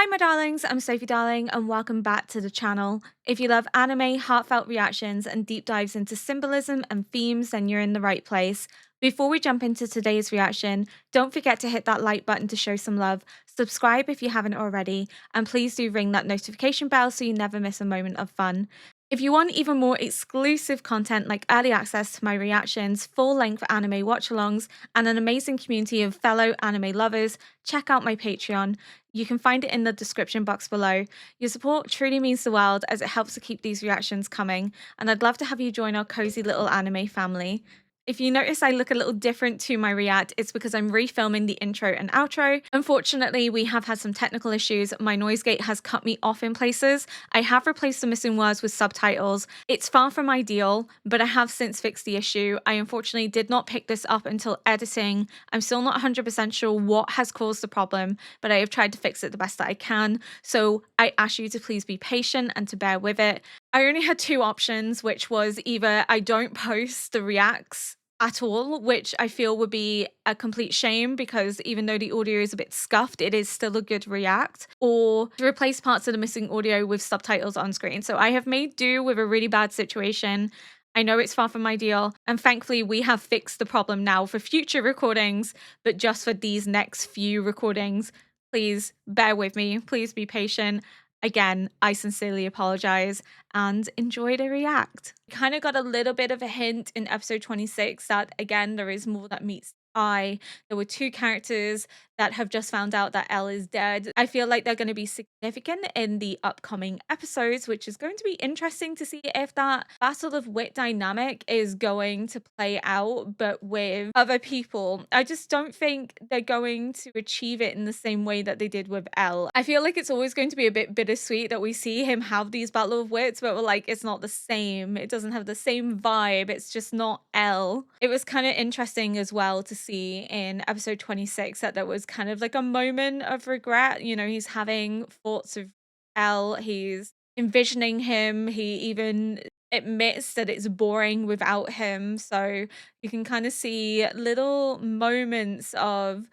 Hi, my darlings, I'm Sophie Darling, and welcome back to the channel. If you love anime, heartfelt reactions, and deep dives into symbolism and themes, then you're in the right place. Before we jump into today's reaction, don't forget to hit that like button to show some love, subscribe if you haven't already, and please do ring that notification bell so you never miss a moment of fun. If you want even more exclusive content like early access to my reactions, full length anime watch alongs, and an amazing community of fellow anime lovers, check out my Patreon. You can find it in the description box below. Your support truly means the world as it helps to keep these reactions coming, and I'd love to have you join our cozy little anime family. If you notice I look a little different to my react, it's because I'm refilming the intro and outro. Unfortunately, we have had some technical issues. My noise gate has cut me off in places. I have replaced the missing words with subtitles. It's far from ideal, but I have since fixed the issue. I unfortunately did not pick this up until editing. I'm still not 100% sure what has caused the problem, but I have tried to fix it the best that I can. So I ask you to please be patient and to bear with it. I only had two options, which was either I don't post the reacts at all, which I feel would be a complete shame because even though the audio is a bit scuffed, it is still a good react, or to replace parts of the missing audio with subtitles on screen. So I have made do with a really bad situation. I know it's far from ideal, and thankfully we have fixed the problem now for future recordings, but just for these next few recordings, please bear with me, please be patient. Again, I sincerely apologize and enjoy the react. Kind of got a little bit of a hint in episode 26 that again there is more that meets the eye. There were two characters that have just found out that Elle is dead. I feel like they're going to be significant in the upcoming episodes, which is going to be interesting to see if that battle of wit dynamic is going to play out, but with other people. I just don't think they're going to achieve it in the same way that they did with Elle. I feel like it's always going to be a bit bittersweet that we see him have these battle of wits, but we're like, it's not the same. It doesn't have the same vibe. It's just not Elle. It was kind of interesting as well to see in episode 26 that there was kind of like a moment of regret. You know, he's having thoughts of Elle, he's envisioning him, he even admits that it's boring without him. So you can kind of see little moments of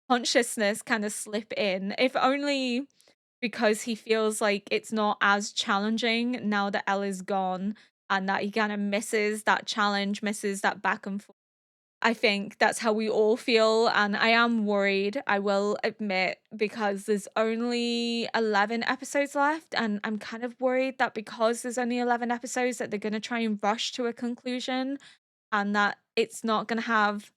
consciousness kind of slip in, if only because he feels like it's not as challenging now that Elle is gone and that he kind of misses that challenge, misses that back and forth. I think that's how we all feel, and I am worried, I will admit, because there's only 11 episodes left, and I'm kind of worried that because there's only 11 episodes that they're going to try and rush to a conclusion and that it's not going to have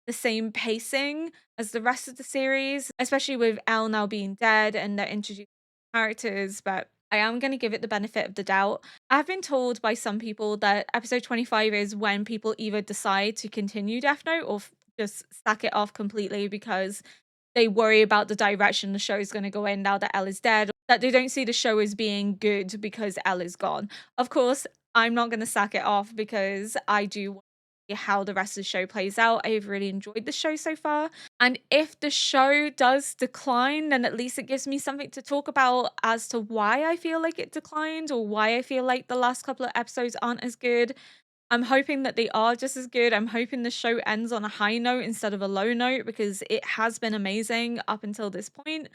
the same pacing as the rest of the series, especially with Elle now being dead and they're introducing characters, but I am going to give it the benefit of the doubt. I've been told by some people that episode 25 is when people either decide to continue Death Note or just sack it off completely because they worry about the direction the show is going to go in now that Elle is dead, that they don't see the show as being good because Elle is gone. Of course, I'm not going to sack it off because I do want to see how the rest of the show plays out. I've really enjoyed the show so far. And if the show does decline, then at least it gives me something to talk about as to why I feel like it declined or why I feel like the last couple of episodes aren't as good. I'm hoping that they are just as good. I'm hoping the show ends on a high note instead of a low note because it has been amazing up until this point.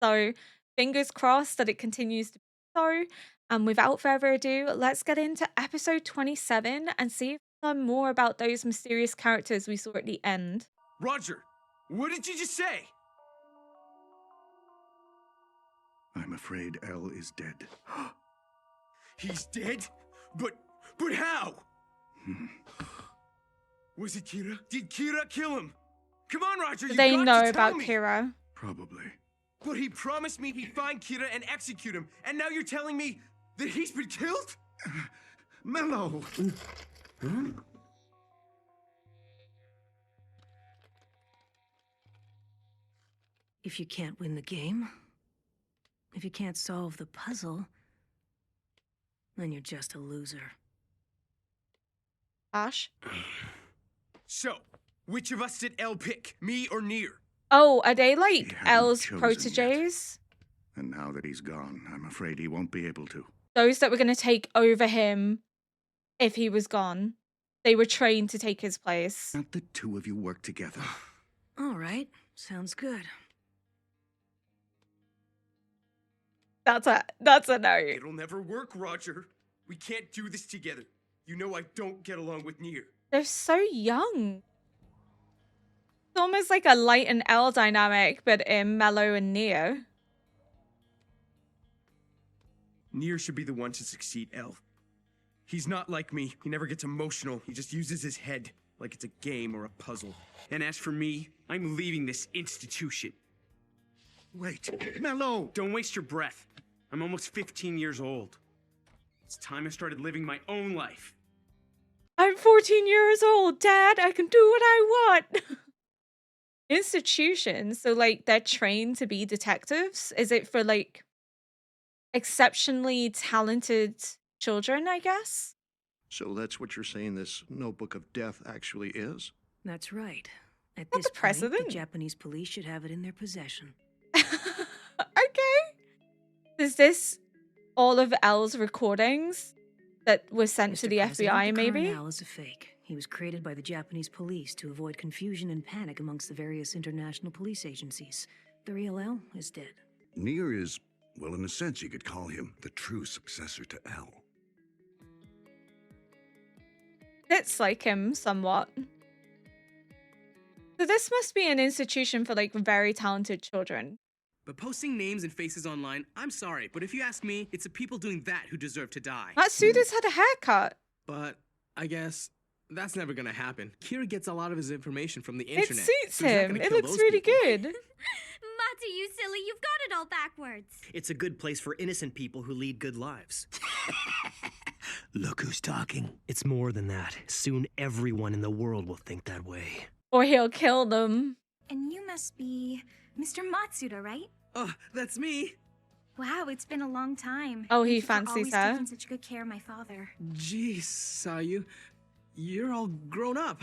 So fingers crossed that it continues to be so. And without further ado, let's get into episode 27 and see if we learn more about those mysterious characters we saw at the end. Roger, what did you just say? I'm afraid Elle is dead. He's dead? But how? Was it Kira? Did Kira kill him? Come on, Roger, Do you they got know to tell about me. Kira? Probably. But he promised me he'd find Kira and execute him, and now you're telling me that he's been killed? Mello! If you can't win the game, if you can't solve the puzzle, then you're just a loser. Ash? So, which of us did Elle pick, me or Nier? Oh, are they He like hasn't Elle's chosen proteges? And now that he's gone, I'm afraid he won't be able to. Those that were going to take over him if he was gone. They were trained to take his place. Can't the two of you work together? All right, sounds good. That's a no. It'll never work, Roger. We can't do this together. You know I don't get along with Nier. They're so young. It's almost like a Light and L dynamic, but in Mellow and Neo. Nier should be the one to succeed L. He's not like me. He never gets emotional. He just uses his head like it's a game or a puzzle. And as for me, I'm leaving this institution. Wait, Mello! Don't waste your breath. I'm almost 15 years old. It's time I started living my own life. I'm 14 years old, Dad. I can do what I want. Institutions, so like they're trained to be detectives? Is it for like exceptionally talented children, I guess? So that's what you're saying this notebook of death actually is? That's right. At Not this the point, president. the Japanese police should have it in their possession. Okay. Is this all of L's recordings that were sent to Mr. the President, FBI, the maybe? Coronel is a fake. He was created by the Japanese police to avoid confusion and panic amongst the various international police agencies. The real L is dead. Nier is, well, in a sense, you could call him the true successor to L. It's like him somewhat. So this must be an institution for like very talented children. But posting names and faces online, I'm sorry, but if you ask me, it's the people doing that who deserve to die. Matsuda's had a haircut. But I guess that's never gonna happen. Kira gets a lot of his information from the It internet. suits so he's not him. gonna It kill looks those really people. good. Matsu, you silly, you've got it all backwards. It's a good place for innocent people who lead good lives. Look who's talking. It's more than that. Soon everyone in the world will think that way. Or he'll kill them. And you must be Mr. Matsuda, right? Oh, that's me. Wow, it's been a long time. Oh, he Thank you for fancies always her. taking such good care of my father. Jeez, Sayu. You're all grown up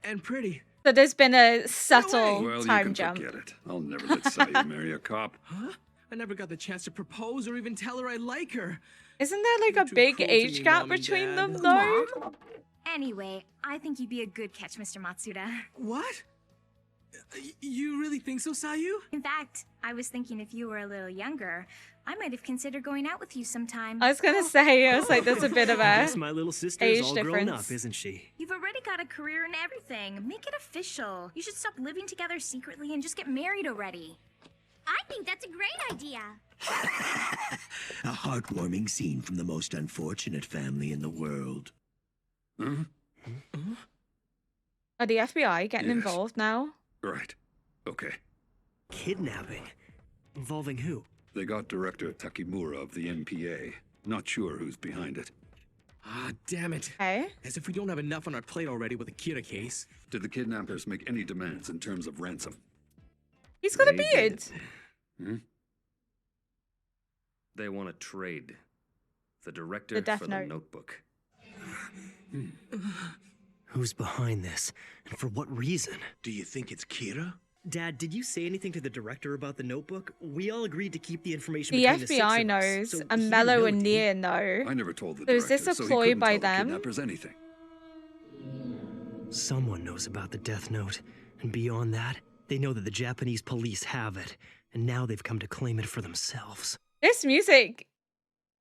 and pretty. So there's been a subtle Well, time you can jump. forget it. I'll never let Sayu marry a cop. Huh? I never got the chance to propose or even tell her I like her. Isn't there like You're a too big cruel to age me, gap Mom and between Dad. them though? Anyway, I think you'd be a good catch, Mr. Matsuda. What? You really think so, Sayu? In fact, I was thinking if you were a little younger, I might have considered going out with you sometime. I was gonna say, I was like, there's a bit of I a guess my little sister age is all grown up, difference. isn't she? You've already got a career and everything. Make it official. You should stop living together secretly and just get married already. I think that's a great idea. A heartwarming scene from the most unfortunate family in the world. Huh? Are the FBI getting Yes. involved now? Right. Okay. Kidnapping? Involving who? They got Director Takimura of the NPA. Not sure who's behind it. Ah, damn it. Okay. As if we don't have enough on our plate already with the Kira case. Did the kidnappers make any demands in terms of ransom? He's got a They beard. did. Hmm? They want to trade the director The Death for the Note. notebook. Who's behind this? And for what reason? Do you think it's Kira? Dad, did you say anything to the director about the notebook? We all agreed to keep the information The between the six FBI of us, knows, so he and didn't Mello know, and did he? Nia know. I never told the So is director, this a so he ploy couldn't by tell the them? kidnappers anything. Someone knows about the Death Note, and beyond that, they know that the Japanese police have it, and now they've come to claim it for themselves. This music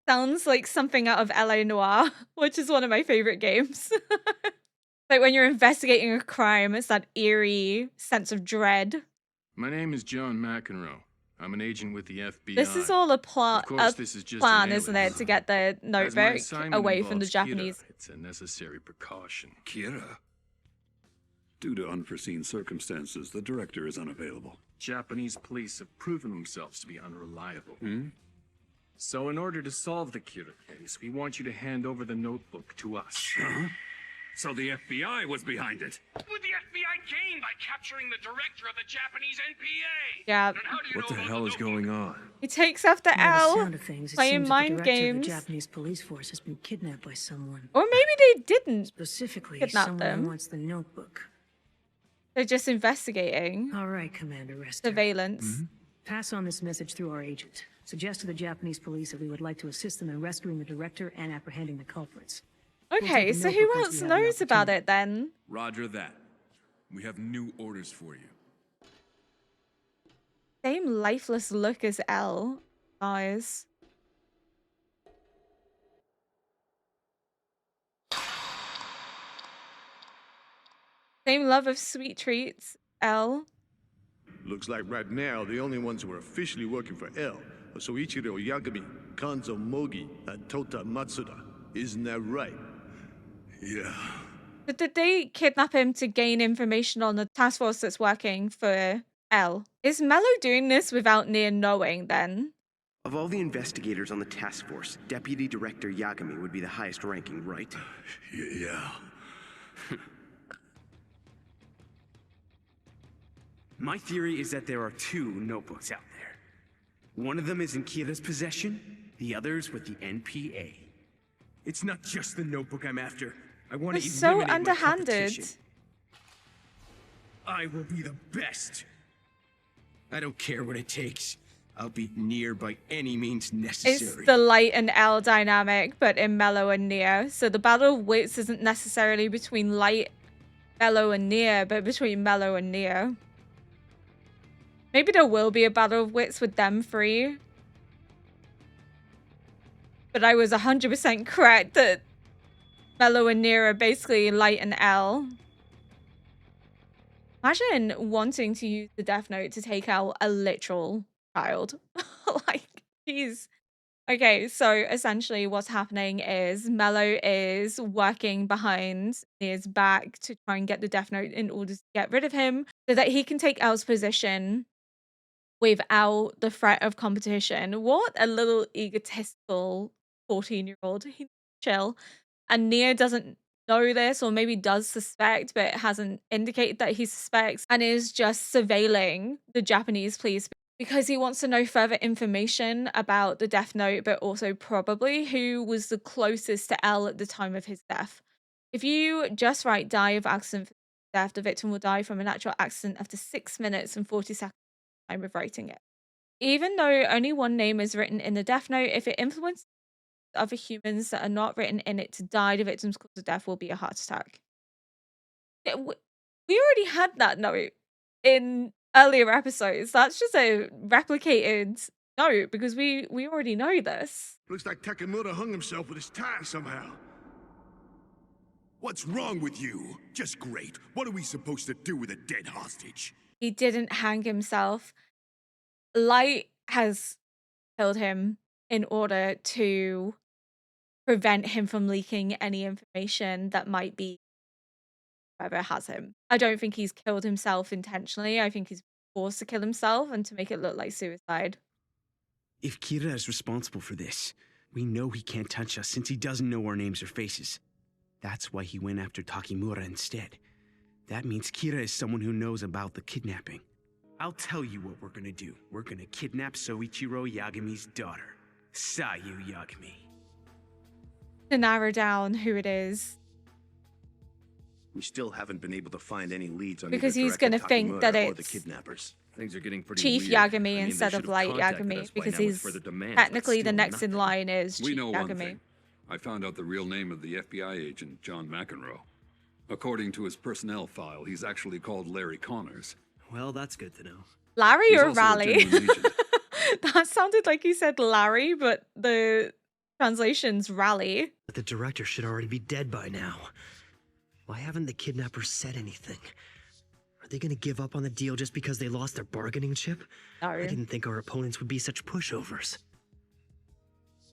sounds like something out of LA Noire, which is one of my favorite games. Like when you're investigating a crime, it's that eerie sense of dread. My name is John McEnroe. I'm an agent with the FBI. This is all a Of course, this is just plan, an isn't it, alias. to get the As my notebook assignment away from the involves Japanese. Kira, it's a necessary precaution. Kira? Due to unforeseen circumstances, the director is unavailable. Japanese police have proven themselves to be unreliable. Hmm? So in order to solve the Kira case, we want you to hand over the notebook to us. Huh? So the FBI was behind it. What would the FBI gain by capturing the director of the Japanese NPA? Yeah, And how do you What know the about hell is notebook? going on? he takes after By the L, sound of things, it playing seems that mind the director games. of the Japanese police force has been kidnapped by someone. Or maybe they didn't. Specifically, Kidnap someone them. who wants the notebook. They're just investigating. All right, Commander Rester. Surveillance. Pass on this message through our agent. Suggest to the Japanese police that we would like to assist them in rescuing the director and apprehending the culprits. Okay, take the so who notebook once else we have the knows about opportunity. it then? Roger that. We have new orders for you. Same lifeless look as L. dies. Same love of sweet treats, L. Looks like right now the only ones who are officially working for L are Soichiro Yagami, Kanzo Mogi, and Tota Matsuda. Isn't that right? Yeah. But did they kidnap him to gain information on the task force that's working for L? Is Mello doing this without Nia knowing then? Of all the investigators on the task force, Deputy Director Yagami would be the highest ranking, right? Yeah. My theory is that there are two notebooks out there. One of them is in Kira's possession, the other's with the NPA. It's not just the notebook I'm after. I want to It's so eliminate my underhanded. competition. I will be the best. I don't care what it takes. I'll beat Nier by any means necessary. It's the Light and L dynamic, but in Mello and Nia. So the battle of wits isn't necessarily between Light, Mello, and Nia, but between Mello and Nia. Maybe there will be a battle of wits with them three. But I was 100% correct that Mello and Nia are basically Light and L. Imagine wanting to use the Death Note to take out a literal child. Like, jeez. Okay, so essentially what's happening is Mello is working behind Nia's back to try and get the Death Note in order to get rid of him so that he can take L's position without the threat of competition. What a little egotistical 14-year-old. He chill. And Nia doesn't know this, or maybe does suspect, but hasn't indicated that he suspects, and is just surveilling the Japanese police because he wants to know further information about the Death Note, but also probably who was the closest to L at the time of his death. If you just write die of accident for death, the victim will die from a natural accident after 6 minutes and 40 seconds time of writing it. Even though only one name is written in the Death Note, if it influences other humans that are not written in it to die, the victim's cause of death will be a heart attack. Yeah, we already had that note in earlier episodes. That's just a replicated note because we already know this. Looks like Takemura hung himself with his tie somehow. What's wrong with you? Just great. What are we supposed to do with a dead hostage? He didn't hang himself. Light has killed him in order to prevent him from leaking any information that might be whoever has him. I don't think he's killed himself intentionally. I think he's forced to kill himself and to make it look like suicide. If Kira is responsible for this, we know he can't touch us since he doesn't know our names or faces. That's why he went after Takemura instead. That means Kira is someone who knows about the kidnapping. I'll tell you what we're gonna do. We're gonna kidnap Soichiro Yagami's daughter, Sayu Yagami. To narrow down who it is. We still haven't been able to find any leads on Because either he's gonna Director think Takemura that or the it's kidnappers. Things are getting pretty Chief weird. Yagami I mean, instead they of should have Light contacted Yagami us by because now with he's further demands, technically but the still next in nothing. line is We Chief know one Yagami. thing. I found out the real name of the FBI agent, John McEnroe. According to his personnel file, he's actually called Larry Connors. Well, that's good to know. Larry He's or also a Rally? genuine agent. That sounded like he said Larry, but the translation's Rally. But the director should already be dead by now. Why haven't the kidnappers said anything? Are they gonna give up on the deal just because they lost their bargaining chip? No. I didn't think our opponents would be such pushovers.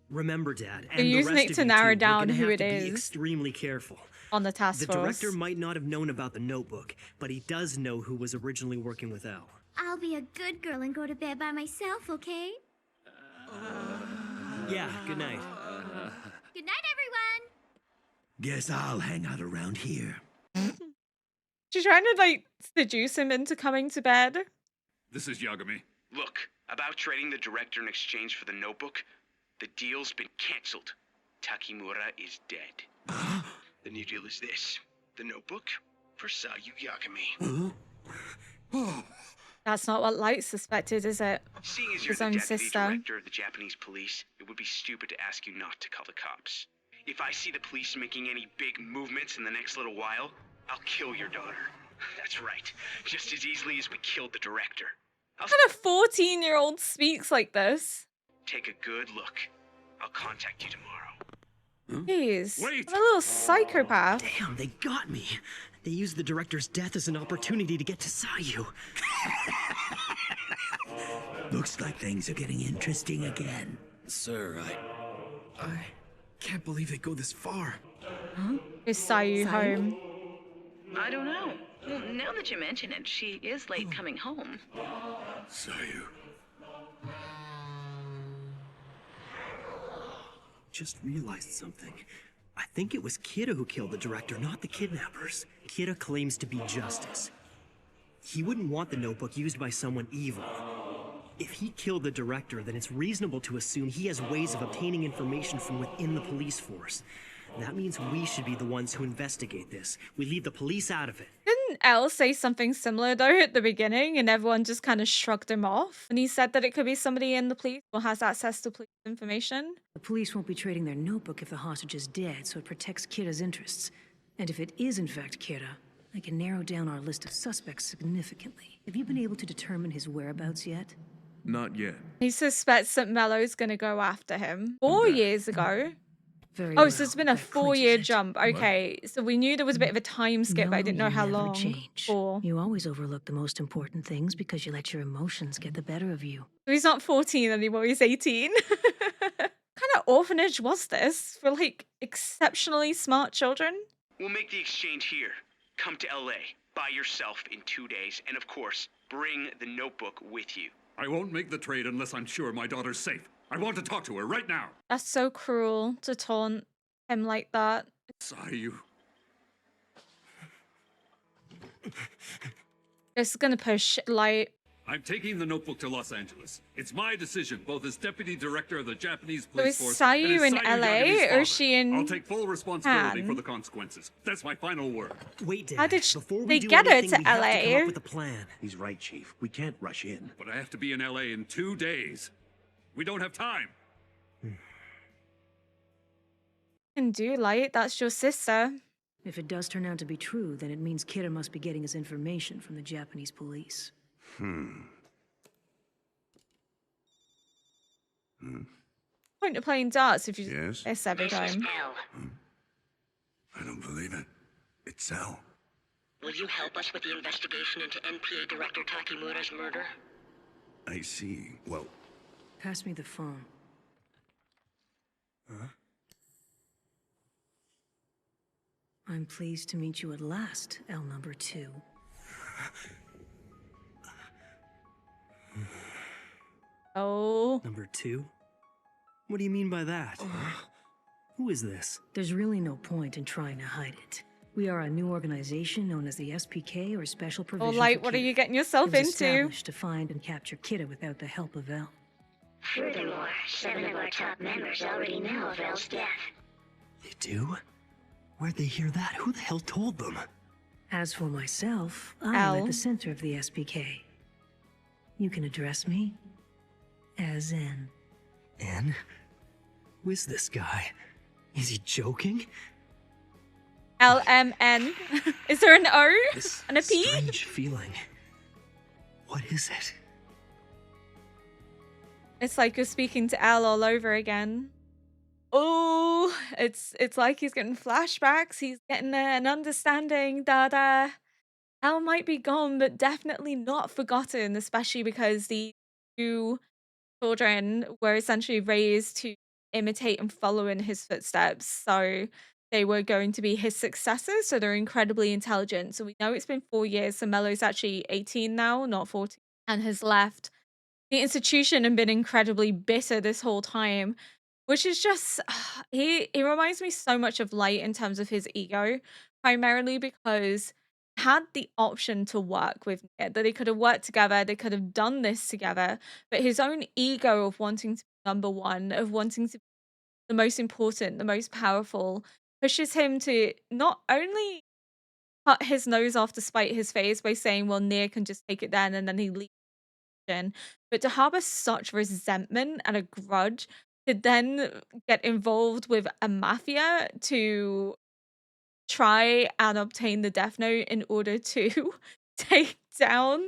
Remember, Dad, They're and the using rest it of to you narrow too, we're down gonna who have it to be is extremely careful. on the task The force. director might not have known about the notebook, but he does know who was originally working with Al. I'll be a good girl and go to bed by myself, okay? Yeah, good night. Good night, everyone! Guess I'll hang out around here. She's trying to, like, seduce him into coming to bed. This is Yagami. Look, about trading the director in exchange for the notebook, the deal's been cancelled. Takemura is dead. The new deal is this. The notebook for Sayu Yagami. That's not what Light suspected, is it? Seeing as you're His the own deputy sister. director of the Japanese police, it would be stupid to ask you not to call the cops. If I see the police making any big movements in the next little while, I'll kill your daughter. That's right. Just as easily as we killed the director. What kind of 14-year-old speaks like this? take a good look. I'll contact you tomorrow. Jeez. Wait! What a little psychopath. Damn, they got me. They used the director's death as an opportunity to get to Sayu. Looks like things are getting interesting again. Sir, I can't believe they go this far. Is Sayu home? I don't know. Well, now that you mention it, she is late coming home. Sayu. Just realized something. I think it was Kira who killed the director, not the kidnappers. Kira claims to be justice. He wouldn't want the notebook used by someone evil. If he killed the director, then it's reasonable to assume he has ways of obtaining information from within the police force. That means we should be the ones who investigate this. We leave the police out of it. Didn't Elle say something similar though at the beginning and everyone just kind of shrugged him off? And he said that it could be somebody in the police or has access to police information. The police won't be trading their notebook if the hostage is dead, so it protects Kira's interests. And if it is in fact Kira, I can narrow down our list of suspects significantly. Have you been able to determine his whereabouts yet? Not yet. He suspects that Mello's gonna go after him 4 years ago. Very Oh, well. so it's been a That 4-year clinches it. jump. Okay, so we knew there was a bit of a time skip, but I didn't know you how never long. change. For. You always overlook the most important things because you let your emotions get the better of you. So he's not 14 anymore, he's 18. What kind of orphanage was this for like exceptionally smart children? We'll make the exchange here. Come to LA by yourself in 2 days, and of course, bring the notebook with you. I won't make the trade unless I'm sure my daughter's safe. I want to talk to her right now. That's so cruel to taunt him like that. Sayu. It's gonna push light. I'm taking the notebook to Los Angeles. It's my decision, both as deputy director of the Japanese So police is force Sayu and as in Sayu LA Yagami's or father. is she in I'll take full responsibility for Han? the consequences. That's my final word. Wait, Dad. How did Before we they do get her anything, to we have to come LA? up with a plan. He's right, Chief. We can't rush in. But I have to be in LA in 2 days. We don't have time. Can do light, that's your sister. If it does turn out to be true, then it means Kira must be getting his information from the Japanese police. Point of playing darts if you Yes? miss every time. I don't believe it. It's Al. Will you help us with the investigation into NPA Director Takimura's murder? I see. Well, Pass me the phone. I'm pleased to meet you at last, L number 2. Oh. Number 2? What do you mean by that? Who is this? There's really no point in trying to hide it. We are a new organization known as the SPK, or Special Oh, Provision light, for what are Kira. you getting yourself It was into? established to find and capture Kira without the help of L. Furthermore, 7 of our top members already know of Elle's death. They do? Where'd they hear that? Who the hell told them? As for myself, I'm L. at the center of the SPK. You can address me as N. N? Who is this guy? Is he joking? LMN. Is there an O This and a P? strange feeling. What is it? It's like you're speaking to L all over again. Oh, it's like he's getting flashbacks. He's getting an understanding that L might be gone, but definitely not forgotten, especially because the two children were essentially raised to imitate and follow in his footsteps. So they were going to be his successors. So they're incredibly intelligent. So we know it's been 4 years. So Mello's actually 18 now, not 14, and has left the institution and been incredibly bitter this whole time, which is just he reminds me so much of Light in terms of his ego, primarily because he had the option to work with Nia, that they could have worked together, they could have done this together, but his own ego of wanting to be number one, of wanting to be the most important, the most powerful, pushes him to not only cut his nose off to spite his face by saying, well, Nia can just take it then, and then he leaves, but to harbor such resentment and a grudge to then get involved with a mafia to try and obtain the death note in order to take down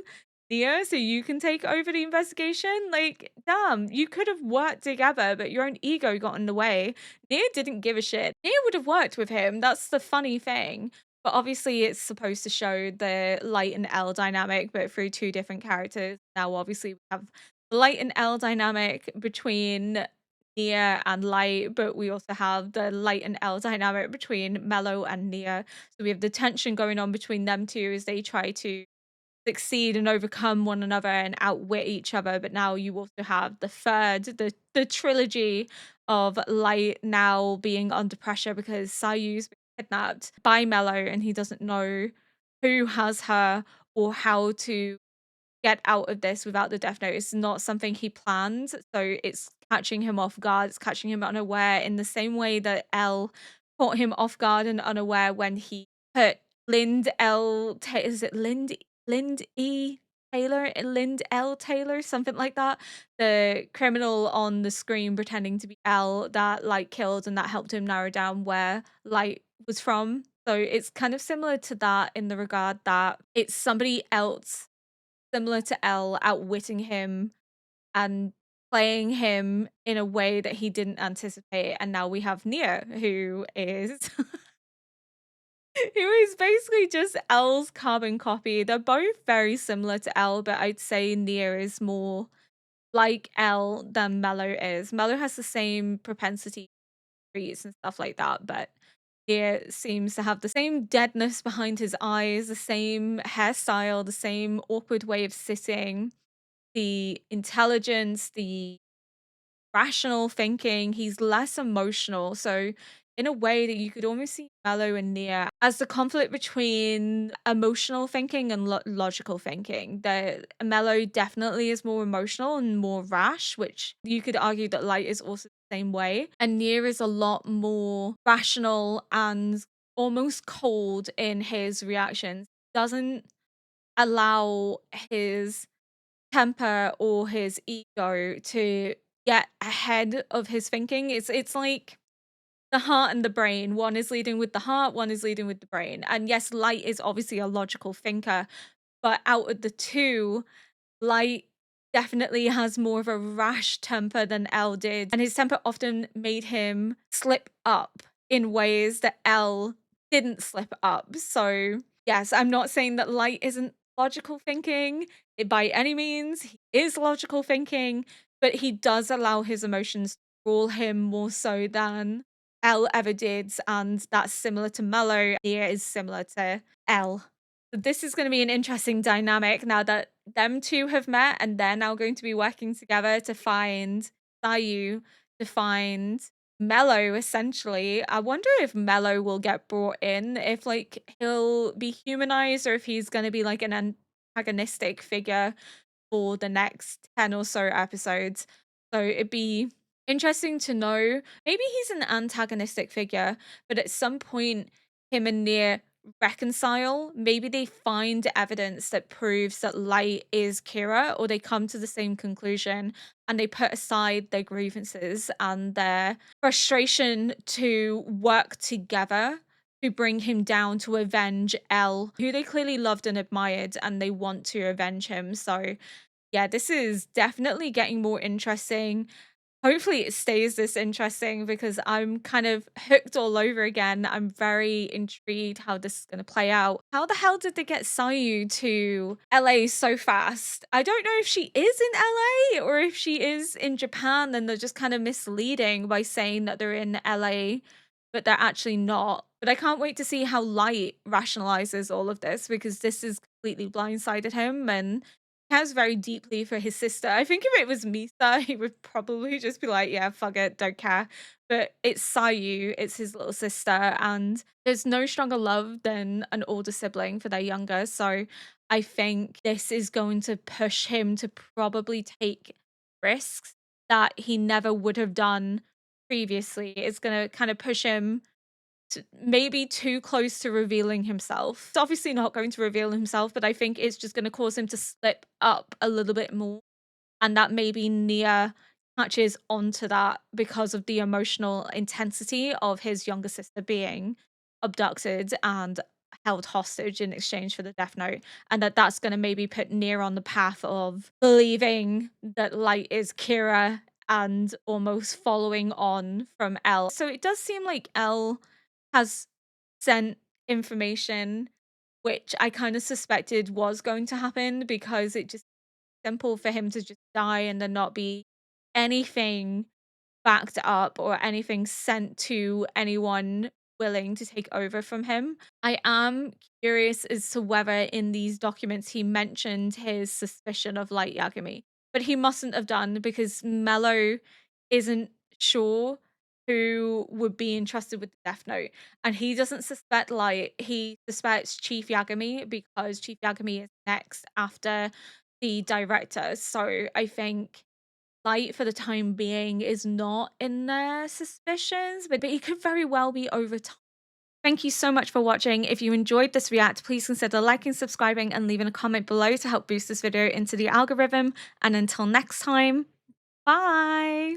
Nia so you can take over the investigation? Like, damn, you could have worked together, but your own ego got in the way. Nia didn't give a shit. Nia would have worked with him. That's the funny thing. But obviously, it's supposed to show the Light and L dynamic, but through two different characters. Now, obviously, we have the Light and L dynamic between Nia and Light, but we also have the Light and L dynamic between Mello and Nia. So we have the tension going on between them two as they try to succeed and overcome one another and outwit each other. But now you also have the trilogy of Light now being under pressure because Sayu's been kidnapped by Mello and he doesn't know who has her or how to get out of this without the death note. It's not something he planned, so it's catching him off guard. It's catching him unaware in the same way that L caught him off guard and unaware when he put is it Lind E. Taylor, Lind L. Taylor, something like that. The criminal on the screen pretending to be L that Light killed, and that helped him narrow down where Light was from. So it's kind of similar to that in the regard that it's somebody else similar to L outwitting him and playing him in a way that he didn't anticipate. And now we have Nia, who is who is basically just L's carbon copy. They're both very similar to L, but I'd say Nia is more like L than Mello is. Mello has the same propensity traits and stuff like that, but Nia seems to have the same deadness behind his eyes, the same hairstyle, the same awkward way of sitting, the intelligence, the rational thinking. He's less emotional. So in a way that you could almost see Mello and Nia as the conflict between emotional thinking and logical thinking. The Mello definitely is more emotional and more rash, which you could argue that Light is also the same way. And Nia is a lot more rational and almost cold in his reactions. Doesn't allow his temper or his ego to get ahead of his thinking. It's like the heart and the brain. One is leading with the heart, one is leading with the brain. And yes, Light is obviously a logical thinker, but out of the two, Light definitely has more of a rash temper than L did. And his temper often made him slip up in ways that L didn't slip up. So, yes, I'm not saying that Light isn't logical thinking by any means. He is logical thinking, but he does allow his emotions to rule him more so than L ever did. And that's similar to Mello. Nia is similar to L. This is going to be an interesting dynamic now that them two have met and they're now going to be working together to find Sayu, to find Mello, essentially. I wonder if Mello will get brought in, if like he'll be humanized or if he's going to be like an antagonistic figure for the next 10 or so episodes. So it'd be interesting to know. Maybe he's an antagonistic figure, but at some point him and Nia reconcile. Maybe they find evidence that proves that Light is Kira, or they come to the same conclusion and they put aside their grievances and their frustration to work together to bring him down to avenge L, who they clearly loved and admired, and they want to avenge him. So yeah, this is definitely getting more interesting. Hopefully it stays this interesting because I'm kind of hooked all over again. I'm very intrigued how this is going to play out. How the hell did they get Sayu to LA so fast? I don't know if she is in LA or if she is in Japan and they're just kind of misleading by saying that they're in LA, but they're actually not. But I can't wait to see how Light rationalizes all of this because this has completely blindsided him and cares very deeply for his sister. I think if it was Misa, he would probably just be like, yeah, fuck it, don't care. But it's Sayu, it's his little sister, and there's no stronger love than an older sibling for their younger. So I think this is going to push him to probably take risks that he never would have done previously. It's going to kind of push him maybe too close to revealing himself. It's obviously not going to reveal himself, but I think it's just going to cause him to slip up a little bit more. And that maybe Nia catches onto that because of the emotional intensity of his younger sister being abducted and held hostage in exchange for the Death Note, and that that's going to maybe put Nier on the path of believing that Light is Kira and almost following on from L. So it does seem like L has sent information, which I kind of suspected was going to happen because it just simple for him to just die and there not be anything backed up or anything sent to anyone willing to take over from him. I am curious as to whether in these documents he mentioned his suspicion of Light Yagami, but he mustn't have done because Mello isn't sure who would be entrusted with the Death Note, and he doesn't suspect Light. He suspects Chief Yagami because Chief Yagami is next after the director. So I think Light for the time being is not in their suspicions, but it could very well be over time. Thank you so much for watching. If you enjoyed this react, please consider liking, subscribing, and leaving a comment below to help boost this video into the algorithm. And until next time, bye!